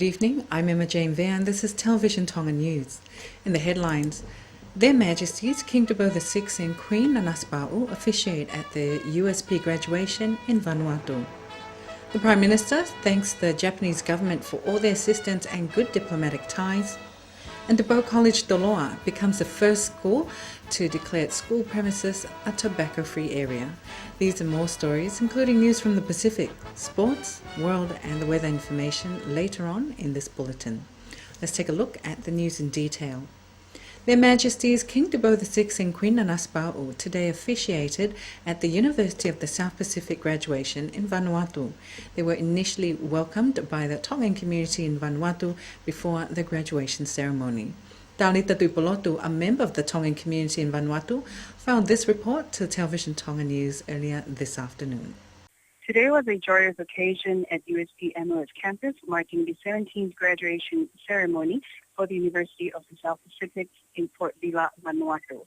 Good evening, I'm Emma Jane Vere and this is Television Tonga News. In the headlines, Their Majesties King Dabo VI and Queen Nanasipa'u officiate at the USP graduation in Vanuatu. The Prime Minister thanks the Japanese government for all their assistance and good diplomatic ties. And Dabo College Doloa becomes the first school to declare its school premises a tobacco-free area. These and more stories, including news from the Pacific, sports, world and the weather information later on in this bulletin. Let's take a look at the news in detail. Their Majesties King Dabo VI and Queen Nanasipa'u today officiated at the University of the South Pacific graduation in Vanuatu. They were initially welcomed by the Tongan community in Vanuatu before the graduation ceremony. Talita Tupolotu, a member of the Tongan community in Vanuatu, filed this report to Television Tonga News earlier this afternoon. Today was a joyous occasion at USP MLS campus, marking the 17th graduation ceremony for the University of the South Pacific in Port Vila, Vanuatu.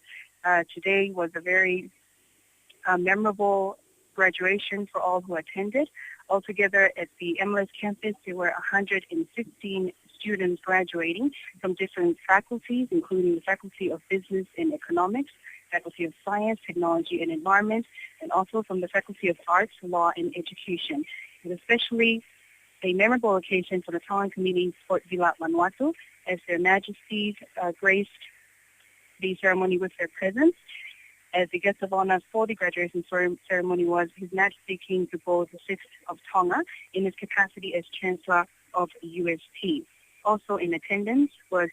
Today was a very memorable graduation for all who attended. Altogether at the MLS campus, there were 115 students graduating from different faculties, including the Faculty of Business and Economics, Faculty of Science, Technology and Environment, and also from the Faculty of Arts, Law and Education. It was especially a memorable occasion for the Tongan community in Port Vila, Vanuatu, as Their Majesties graced the ceremony with their presence. As the guest of honor for the graduation ceremony was His Majesty King Dabo VI of Tonga in his capacity as Chancellor of USP. Also in attendance was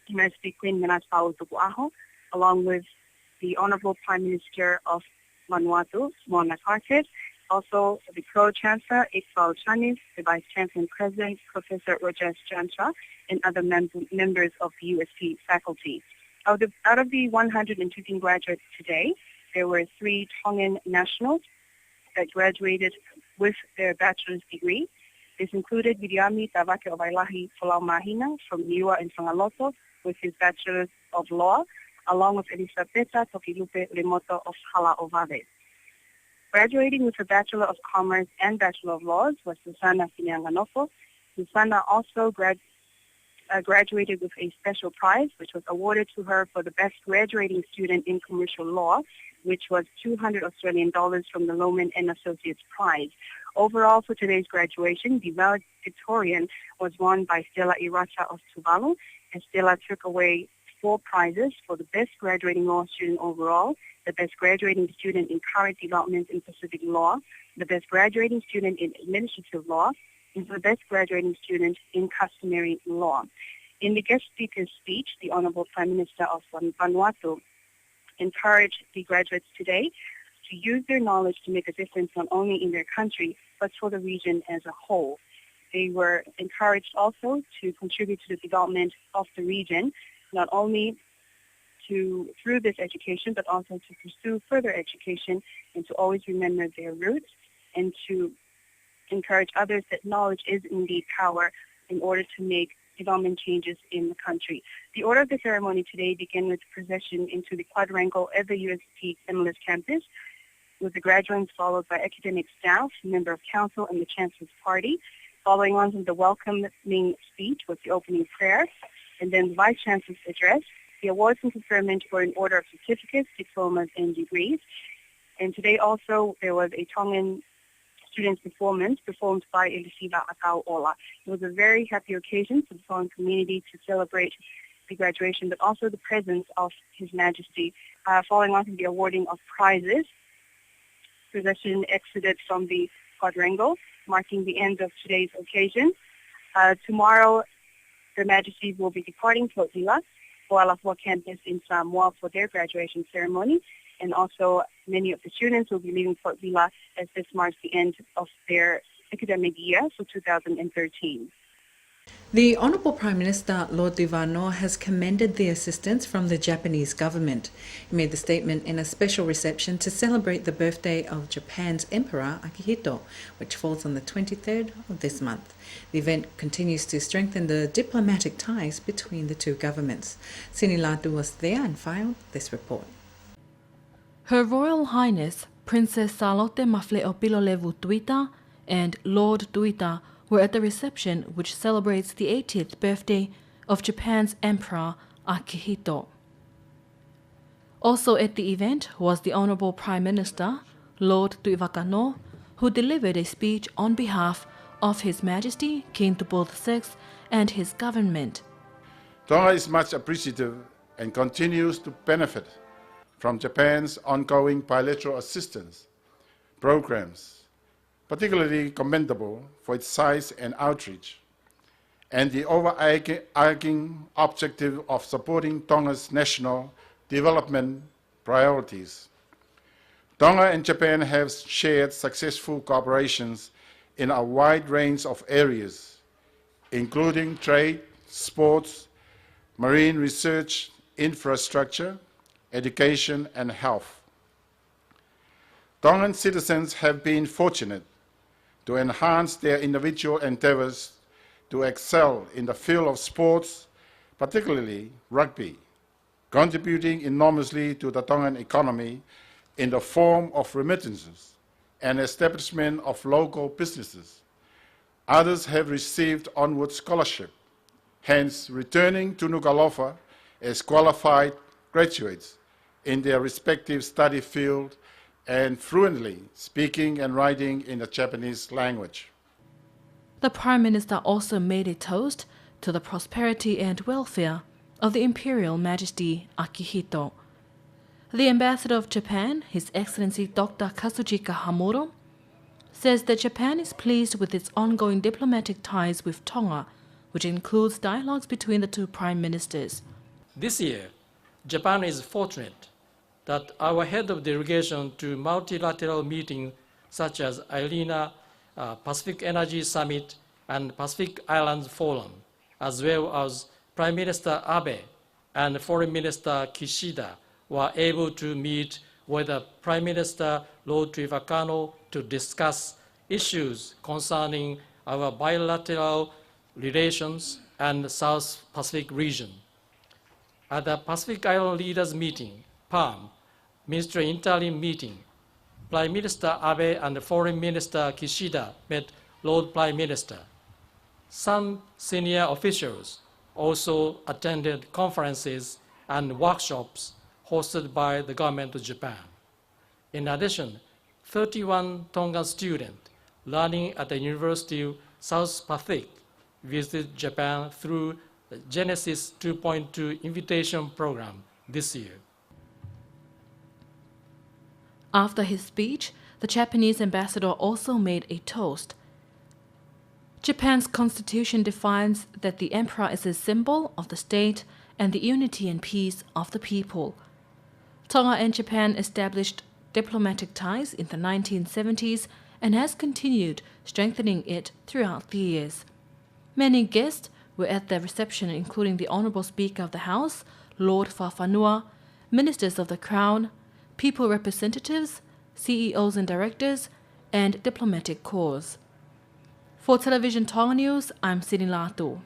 His Majesty Queen Nanasipa'u Tupuaho, along with the Honorable Prime Minister of Vanuatu, Moana Carter, also the Pro-Chancellor, Iqbal Chanis, the Vice-Chancellor and President, Professor Rajesh Jantra, and other members of the USP faculty. Out of the 115 graduates today, there were 3 Tongan nationals that graduated with their bachelor's degree. This included Viriami Tavake Ovailahi Folau from Niua and Whangaloto with his Bachelor of Law, along with Elisabetta Tokilupe Remoto of Hala Ovave. Graduating with a Bachelor of Commerce and Bachelor of Laws was Susana Finianganofo. Susana also graduated with a special prize, which was awarded to her for the best graduating student in commercial law, which was 200 Australian dollars from the Lohman and Associates Prize. Overall, for today's graduation, the valedictorian was won by Stella Iracha of Tuvalu, and Stella took away 4 prizes for the best graduating law student overall, the best graduating student in current development in Pacific law, the best graduating student in administrative law, and for the best graduating student in customary law. In the guest speaker's speech, the Honorable Prime Minister of Vanuatu encouraged the graduates today to use their knowledge to make a difference not only in their country, but for the region as a whole. They were encouraged also to contribute to the development of the region, not only through this education, but also to pursue further education and to always remember their roots and to encourage others that knowledge is indeed power in order to make development changes in the country. The order of the ceremony today began with procession into the quadrangle at the USP MLS campus, with the graduates followed by academic staff, member of council, and the Chancellor's party. Following on from the welcoming speech was the opening prayer, and then the Vice Chancellor's address. The awards and conferment were in order of certificates, diplomas, and degrees. And today also there was a Tongan student performance performed by Elisiva Akau Ola. It was a very happy occasion for the Tongan community to celebrate the graduation, but also the presence of His Majesty. Following on from the awarding of prizes, procession exited from the quadrangle, marking the end of today's occasion. Tomorrow, Their Majesties will be departing Port Vila for Alafua campus in Samoa for their graduation ceremony, and also many of the students will be leaving Port Vila as this marks the end of their academic year for 2013. The Honourable Prime Minister Lord Divano has commended the assistance from the Japanese government. He made the statement in a special reception to celebrate the birthday of Japan's Emperor Akihito, which falls on the 23rd of this month. The event continues to strengthen the diplomatic ties between the two governments. Sini Latu was there and filed this report. Her Royal Highness Princess Salote Mafle'opilolevou Tuita and Lord Tuita were at the reception which celebrates the 80th birthday of Japan's Emperor Akihito. Also at the event was the Honourable Prime Minister, Lord Tuivakano, who delivered a speech on behalf of His Majesty King Tupou VI and his government. Tonga is much appreciative and continues to benefit from Japan's ongoing bilateral assistance programs, particularly commendable for its size and outreach, and the overarching objective of supporting Tonga's national development priorities. Tonga and Japan have shared successful cooperations in a wide range of areas, including trade, sports, marine research, infrastructure, education, and health. Tongan citizens have been fortunate to enhance their individual endeavors to excel in the field of sports, particularly rugby, contributing enormously to the Tongan economy in the form of remittances and establishment of local businesses. Others have received onward scholarship, hence returning to Nuku'alofa as qualified graduates in their respective study field and fluently speaking and writing in the Japanese language. The Prime Minister also made a toast to the prosperity and welfare of the Imperial Majesty Akihito. The Ambassador of Japan, His Excellency Dr. Kazujika Hamuro, says that Japan is pleased with its ongoing diplomatic ties with Tonga, which includes dialogues between the two prime ministers. This year, Japan is fortunate that our head of delegation to multilateral meetings such as IRENA, Pacific Energy Summit, and Pacific Islands Forum, as well as Prime Minister Abe and Foreign Minister Kishida were able to meet with the Prime Minister Lord Tuivakano to discuss issues concerning our bilateral relations and the South Pacific region. At the Pacific Island Leaders Meeting, PALM, Ministry Interim Meeting, Prime Minister Abe and Foreign Minister Kishida met Lord Prime Minister. Some senior officials also attended conferences and workshops hosted by the government of Japan. In addition, 31 Tongan students learning at the University of South Pacific visited Japan through the Genesis 2.2 invitation program this year. After his speech, the Japanese ambassador also made a toast. Japan's constitution defines that the emperor is a symbol of the state and the unity and peace of the people. Tonga and Japan established diplomatic ties in the 1970s and has continued strengthening it throughout the years. Many guests were at the reception, including the Honourable Speaker of the House, Lord Fafanua, ministers of the Crown, people representatives, CEOs and directors, and diplomatic corps. For Television Tonga News, I'm Sini Latu.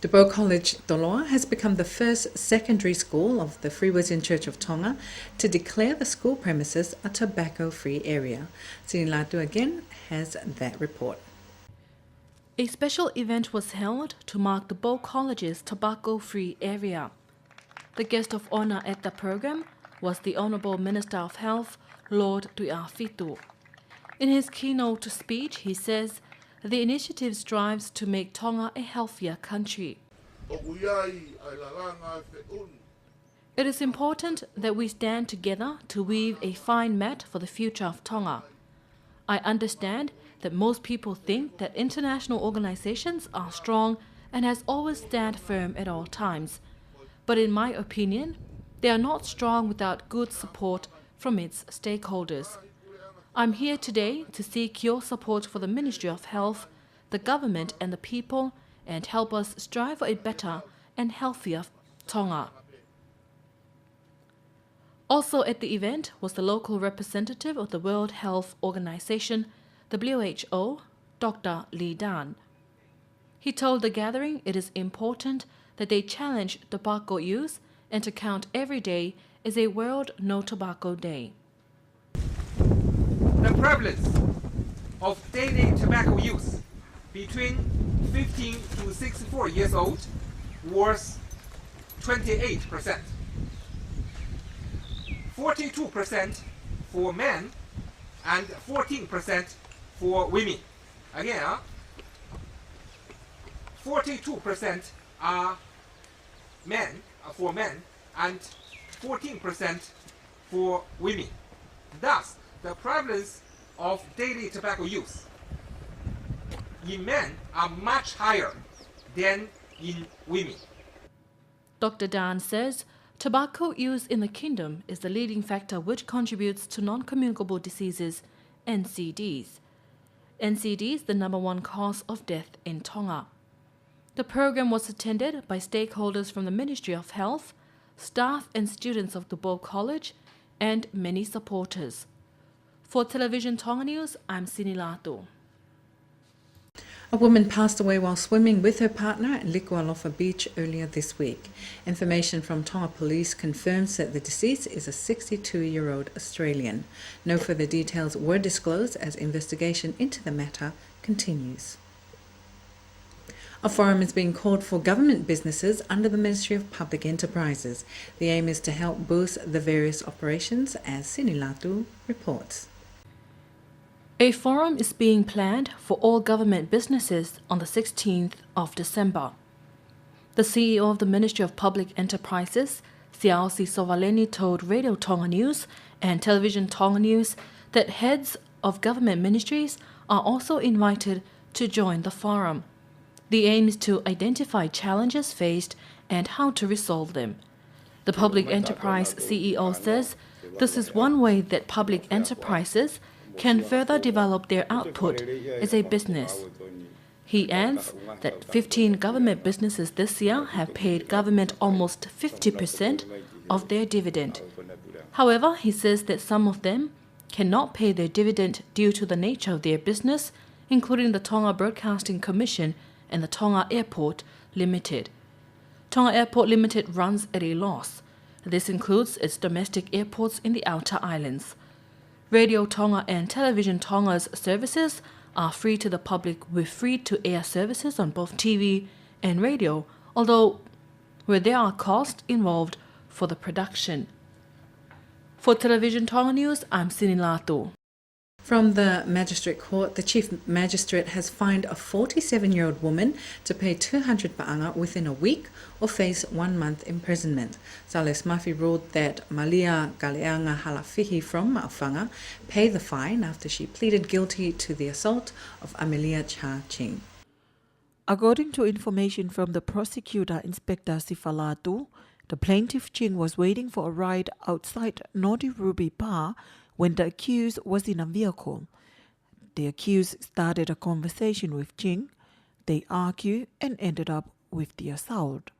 Tupou College Toloa has become the first secondary school of the Free Wesleyan Church of Tonga to declare the school premises a tobacco-free area. Sini Latu again has that report. A special event was held to mark the Bow College's tobacco-free area. The guest of honour at the program was the Honourable Minister of Health, Lord Tuiafitu. In his keynote speech, he says the initiative strives to make Tonga a healthier country. It is important that we stand together to weave a fine mat for the future of Tonga. I understand that most people think that international organizations are strong and has always stand firm at all times. But in my opinion, they are not strong without good support from its stakeholders. I'm here today to seek your support for the Ministry of Health, the government and the people, and help us strive for a better and healthier Tonga. Also at the event was the local representative of the World Health Organization, the WHO, Dr. Lee Dan. He told the gathering it is important that they challenge tobacco use and to count every day as a World No Tobacco Day. The prevalence of daily tobacco use between 15 to 64 years old was 28%. 42% for men and 14% for women. Again, 42% are men for men and 14% for women. Thus, the prevalence of daily tobacco use in men are much higher than in women. Dr. Dan says tobacco use in the kingdom is the leading factor which contributes to non-communicable diseases, NCDs. NCD is the number one cause of death in Tonga. The program was attended by stakeholders from the Ministry of Health, staff and students of Dubois College, and many supporters. For Television Tonga News, I'm Sinilato. A woman passed away while swimming with her partner at Likualofa Beach earlier this week. Information from Tonga Police confirms that the deceased is a 62-year-old Australian. No further details were disclosed as investigation into the matter continues. A forum is being called for government businesses under the Ministry of Public Enterprises. The aim is to help boost the various operations, as Sinilatu reports. A forum is being planned for all government businesses on the 16th of December. The CEO of the Ministry of Public Enterprises, Siaosi Sovaleni, told Radio Tonga News and Television Tonga News that heads of government ministries are also invited to join the forum. The aim is to identify challenges faced and how to resolve them. The public enterprise CEO says this is one way that public enterprises can further develop their output as a business. He adds that 15 government businesses this year have paid government almost 50% of their dividend. However, he says that some of them cannot pay their dividend due to the nature of their business, including the Tonga Broadcasting Commission and the Tonga Airport Limited. Tonga Airport Limited runs at a loss. This includes its domestic airports in the outer islands. Radio Tonga and Television Tonga's services are free to the public with free-to-air services on both TV and radio, although where there are costs involved for the production. For Television Tonga News, I'm Sinilato. From the Magistrate Court, the Chief Magistrate has fined a 47-year-old woman to pay 200 pa'anga within a week or face 1 month imprisonment. Sales Murphy ruled that Malia Galeanga Halafihi from Ma'awhanga pay the fine after she pleaded guilty to the assault of Amelia Cha Ching. According to information from the prosecutor, Inspector Sifalatu, the plaintiff Ching was waiting for a ride outside Naughty Ruby Bar when the accused was in a vehicle. The accused started a conversation with Ching. They argued and ended up with the assault.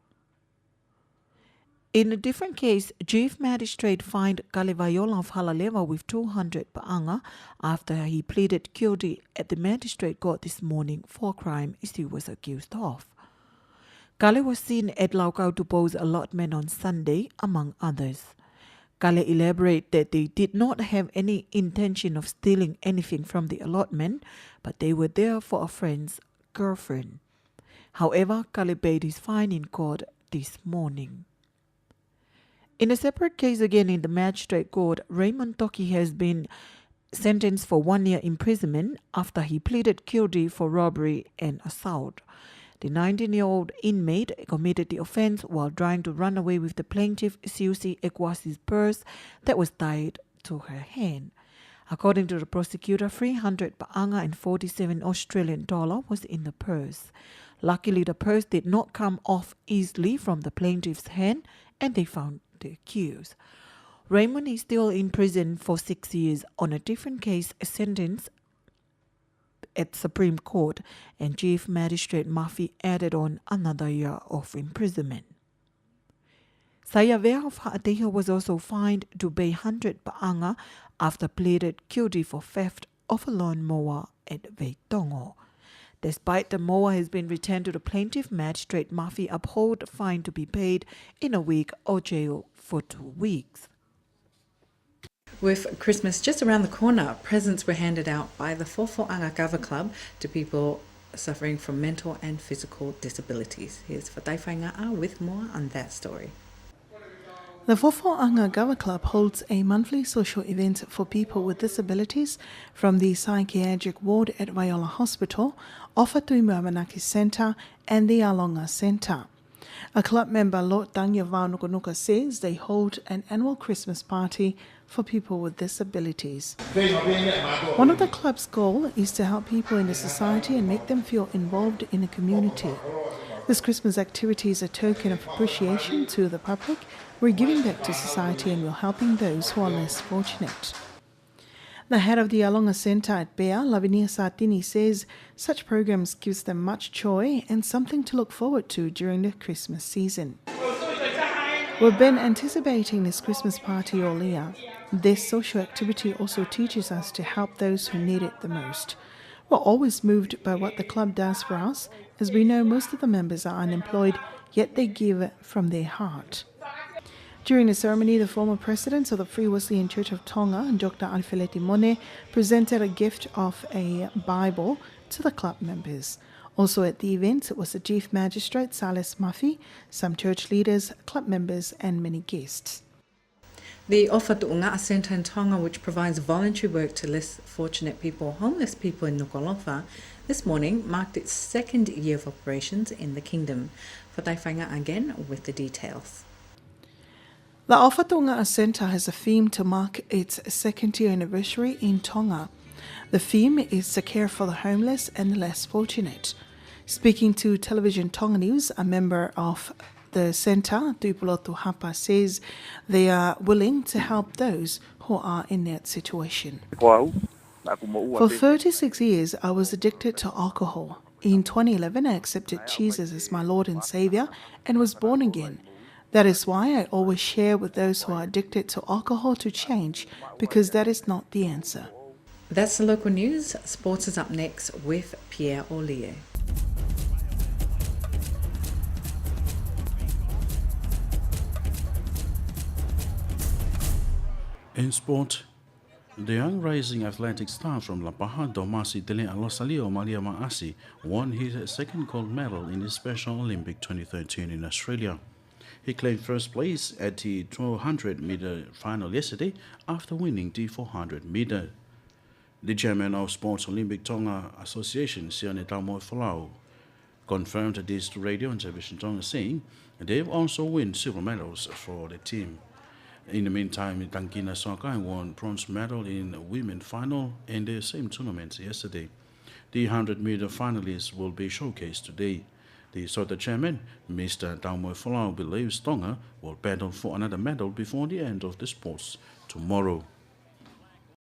In a different case, Chief Magistrate fined Kalevayola of Halalewa with 200 pa'anga after he pleaded guilty at the Magistrate Court this morning for a crime he was accused of. Kale was seen at Laukau Tupo's allotment on Sunday, among others. Kale elaborated that they did not have any intention of stealing anything from the allotment, but they were there for a friend's girlfriend. However, Kale paid his fine in court this morning. In a separate case again in the Magistrate Court, Raymond Toki has been sentenced for 1 year imprisonment after he pleaded guilty for robbery and assault. The 19-year-old inmate committed the offense while trying to run away with the plaintiff Siusi Ekwasi's purse that was tied to her hand. According to the prosecutor, 300 pa'anga and 47 Australian dollar was in the purse. Luckily, the purse did not come off easily from the plaintiff's hand and they found the accused. Raymond is still in prison for 6 years on a different case, sentence at Supreme Court, and Chief Magistrate Murphy added on another year of imprisonment. Sayavea of Ha'ateha was also fined to pay 100 pa'anga after pleaded guilty for theft of a lawnmower at Veitongo. Despite the mower has been returned to the plaintiff, Magistrate Murphy upheld the fine to be paid in a week or jail for 2 weeks. With Christmas just around the corner, presents were handed out by the Fofo'anga Gava Club to people suffering from mental and physical disabilities. Here's Fatai Whainga'a with more on that story. The Fofo'anga Gava Club holds a monthly social event for people with disabilities from the psychiatric ward at Viola Hospital, Ofatuima Manaki Centre and the Alonga Centre. A club member, Lord Tanya Vaunukunuka, says they hold an annual Christmas party for people with disabilities. One of the club's goals is to help people in the society and make them feel involved in the community. This Christmas activity is a token of appreciation to the public. We're giving back to society and we're helping those who are less fortunate. The head of the Alonga Centre at Bea, Lavinia Sartini, says such programs gives them much joy and something to look forward to during the Christmas season. We've been anticipating this Christmas party all year. This social activity also teaches us to help those who need it the most. We're always moved by what the club does for us, as we know most of the members are unemployed, yet they give from their heart. During the ceremony, the former president of the Free Wesleyan Church of Tonga, Dr. Alfileti Mone, presented a gift of a Bible to the club members. Also at the event was the Chief Magistrate, Salis Mafi, some church leaders, club members and many guests. The Ofatu'unga'a Centre in Tonga, which provides voluntary work to less fortunate people, homeless people in Nuku'alofa, this morning marked its second year of operations in the kingdom. Fatai Whainga'a again with the details. The Ofatu'unga'a Centre has a theme to mark its second year anniversary in Tonga. The theme is to care for the homeless and the less fortunate. Speaking to Television Tonga News, a member of the centre, Tupulotu Hapa, says they are willing to help those who are in that situation. For 36 years, I was addicted to alcohol. In 2011, I accepted Jesus as my Lord and Saviour and was born again. That is why I always share with those who are addicted to alcohol to change, because that is not the answer. That's the local news. Sports is up next with Pierre Ollier. In sport, the young rising athletic star from La Paja, Domasi Tele Alosalio Maria Maasi, won his second gold medal in the Special Olympic 2013 in Australia. He claimed first place at the 200-meter final yesterday after winning the 400-meter. The chairman of Sports Olympic Tonga Association, Sione Taumoi Folau, confirmed this to Radio and Television Tonga, saying they've also won silver medals for the team. In the meantime, Tankina Sokai won bronze medal in the women's final in the same tournament yesterday. The 100-meter finalists will be showcased today. The SOTA chairman, Mr. Taumoi Folau, believes Tonga will battle for another medal before the end of the sports tomorrow.